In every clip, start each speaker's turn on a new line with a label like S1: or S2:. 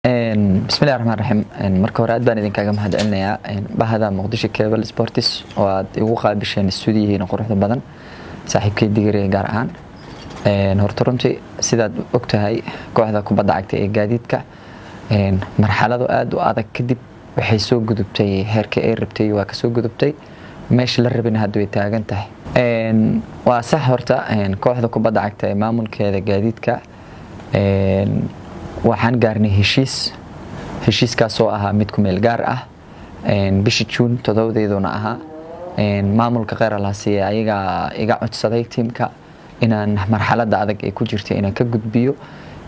S1: bismillahi raxmaani raxiim marka hore aad baan idinkaga mahadcelinayaa bahada Muqdisho Cable Sports oo aad igu qaabisheen stuudiyihiina quruxda badan saaxiibkay digirey gaar ahaan horta runtii sidaad ogtahay kooxda kubadda cagta ee gaadiidka marxalado aad u adag kadib waxay soo gudubtay heerka ay rabtay waa ka soo gudubtay meesha la rabina hadda way taagan tahay waa sax horta kooxda kubadda cagta ee maamulkeeda gaadiidka waxaan gaarnay heshiiskaas oo ahaa mid ku meel gaar ah bishii June 7deeduna ahaa maamulka qeyr la siiyay ayaga iga codsaday teamka inaan marxaladda adag ay ku jirtay inaan ka gudbiyo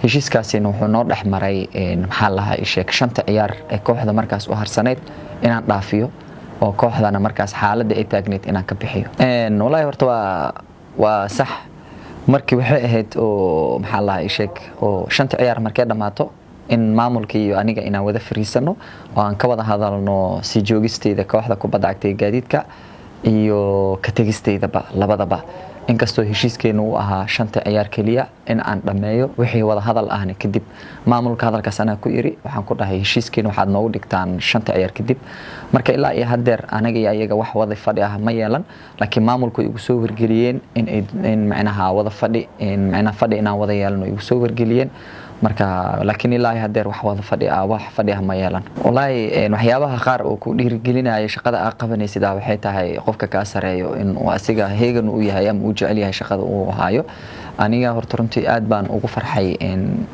S1: heshiiskaasina wuxuu noo dhaxmaray maxaa la sheeg shanta ciyaar ee kooxda markaas u harsaneed inaan dhaafiyo oo kooxdana markaas xaaladda ay taagneed inaan ka bixiyo wallahi horta waa sax markii waxay ahayd oo maxaa la sheeg oo shanta ciyaar markay dhamaato in maamulkii iyo aniga inaan wada fariisano oo aan ka wada hadalno si joogisteeda kooxda kubadda cagta ee gaadiidka iyo ka tagisteedaba labadaba inkastoo heshiiskeenu uu ahaa shanta ciyaar kaliya in aan dhameeyo wixii wada hadal ahna kadib maamulka hadalkaas anaa ku iri waxaan ku dhahay heshiiskeenu waxaad noogu dhigtaan shanta ciyaar kadib marka ilaa iyo hadeer anaga iyo ayaga wax wada fadhi ah ma yeelan laakiin maamulku igu soo wargeliyeen in macnaha wada fadhi inaan wada yeelano igu soo wargeliyeen marka laakiin ilaa iyo hadeer wax wada fadhi ah ma yeelan wallahi waxyaabaha qaar oo ku dhiirigelinaya shaqada aad qabanaysid waxay tahay qofka ka sareeyo in uu asiga heegan u yahay ama uu jecel yahay shaqada uu hayo aniga horta runtii aad baan ugu farxay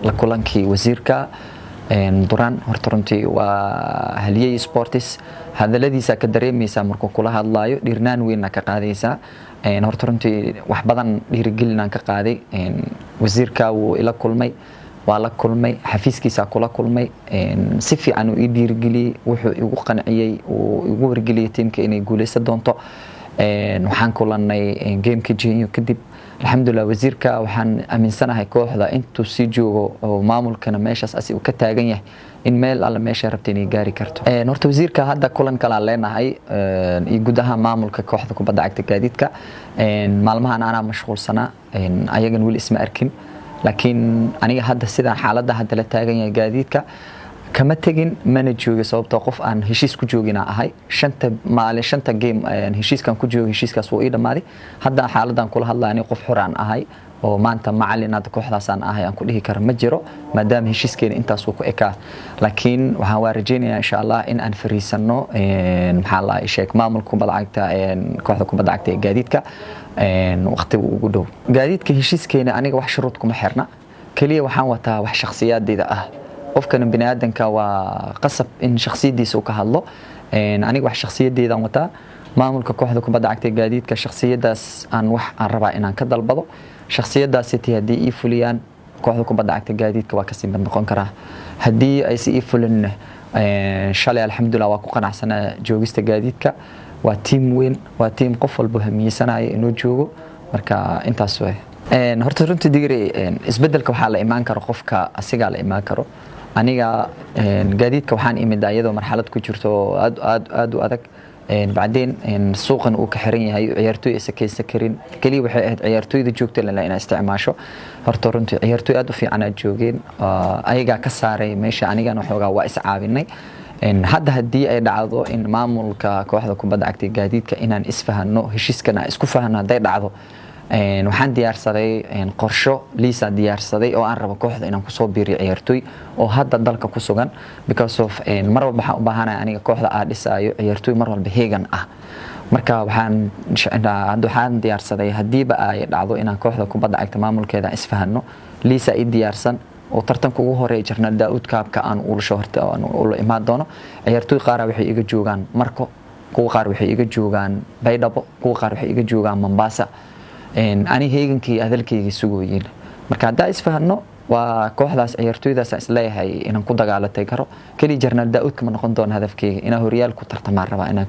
S1: la kulankii wasiirka Duran horta runtii waa haliyay sports hadaladiisa ka dareemaysa markuu kula hadlaayo dhirnaan weyn ka qaadaysa horta runtii wax badan dhiirigelinaan ka qaaday wasiirka uu ila kulmay waa la kulmay xafiiskiisa kula kulmay si fiican uu dhiirigeliyay wuxuu igu qanciyay uu igu wargeliyay teamka inay guuleysan doonto waxaan kulanay gameka Genyo kadib alxamdulillah wasiirka waxaan aaminsanahay kooxda intuu si joogo oo maamulkana meeshaas asi uu ka taagan yahay in meel alla meesha rabtay inay gaari karto horta wasiirka hadda kulan kala leenahay iyo gudaha maamulka kooxda kubadda cagta gaadiidka maalmahan ana mashquulsana ayagan wali isma arkin laakiin aniga hadda sida xaaladda hadda la taagan yahay gaadiidka kama tagin mana joogo sababtoo qof aan heshiis ku joogina ahay shanta game heshiiskan ku joogo heshiiskaas wuu ii dhamaaday hadda xaaladan kula hadlaynay qof xuraan ahay oo maanta macallin aad kooxdaasaan ahay aan ku dhihi karo ma jiro maadaama heshiiskeena intaas uu ku ekaa laakiin waxaan waa rajeynayaa insha Allah in aan fariisano maxaa la sheeg maamulka kubadda cagta kooxda kubadda cagta ee gaadiidka waqtiga ugu dhow gaadiidka heshiiskeena aniga wax shuruud kuma xirna kaliya waxaan wataa wax shakhsiyadeeda ah qofkan bini'aadanka waa qasab in shakhsiyadiisa uu ka hadlo aniga wax shakhsiyadeedan wataa maamulka kooxda kubadda cagta ee gaadiidka shakhsiyadaas aan rabaa inaan ka dalbado shakhsiyadaas hadii ay fuliyaan kooxda kubadda cagta gaadiidka waa ka sii mid noqon karaa hadii ay si fulin shalay alxamdulillah waa ku qanacsanaa joogista gaadiidka waa team weyn waa team qof walba hamiisanaya inuu joogo marka intaas way horta runtii digirey isbedelka waxa la imaan karo qofka asiga la imaan karo aniga gaadiidka waxaan imid ayadoo marxalad ku jirto aad u adag بعدين سوقن uu ka xiran yahay ciyaartoy isakaysa karin kaliya waxay ahayd ciyaartoyda joogta inay isticmaasho horta runtii ciyaartoy aad u fiican joogeen ayaga ka saaray meesha anigana waxoogaa waa is caawinay hadda hadii ay dhacdo in maamulka kooxda kubadda cagta gaadiidka inaan isfahano heshiiskana isku fahano haday dhacdo waxaan diyaarsaday qorsho liisa diyaarsaday oo aan rabo kooxda inaan ku soo biiriyo ciyaartoy oo hadda dalka ku sugan because of mar walba waxaan u baahanahay aniga kooxda aan dhisaayo ciyaartoy mar walba heegan ah marka waxaan diyaarsaday hadiiba ay dhacdo inaan kooxda kubadda cagta maamulkeeda isfahano liisa ay diyaarsan oo tartanka ugu horeeyay Jarnal Daawud Kaabka aan uulsho horta aan ula imaan doono ciyaartoy qaar waxay iga joogan Marko kuwa qaar waxay iga joogan Baydhabo kuwa qaar waxay iga joogan Mombasa ani heegankii hadalkayga sugooyin marka hadda isfahano waa kooxdaas ciyaartoydaas isleeyahay inaan ku dagaalatay karo kali Jarnal Daawud kama noqon doon hadafkayga inaan horyaal ku tartamaan rabaa inaan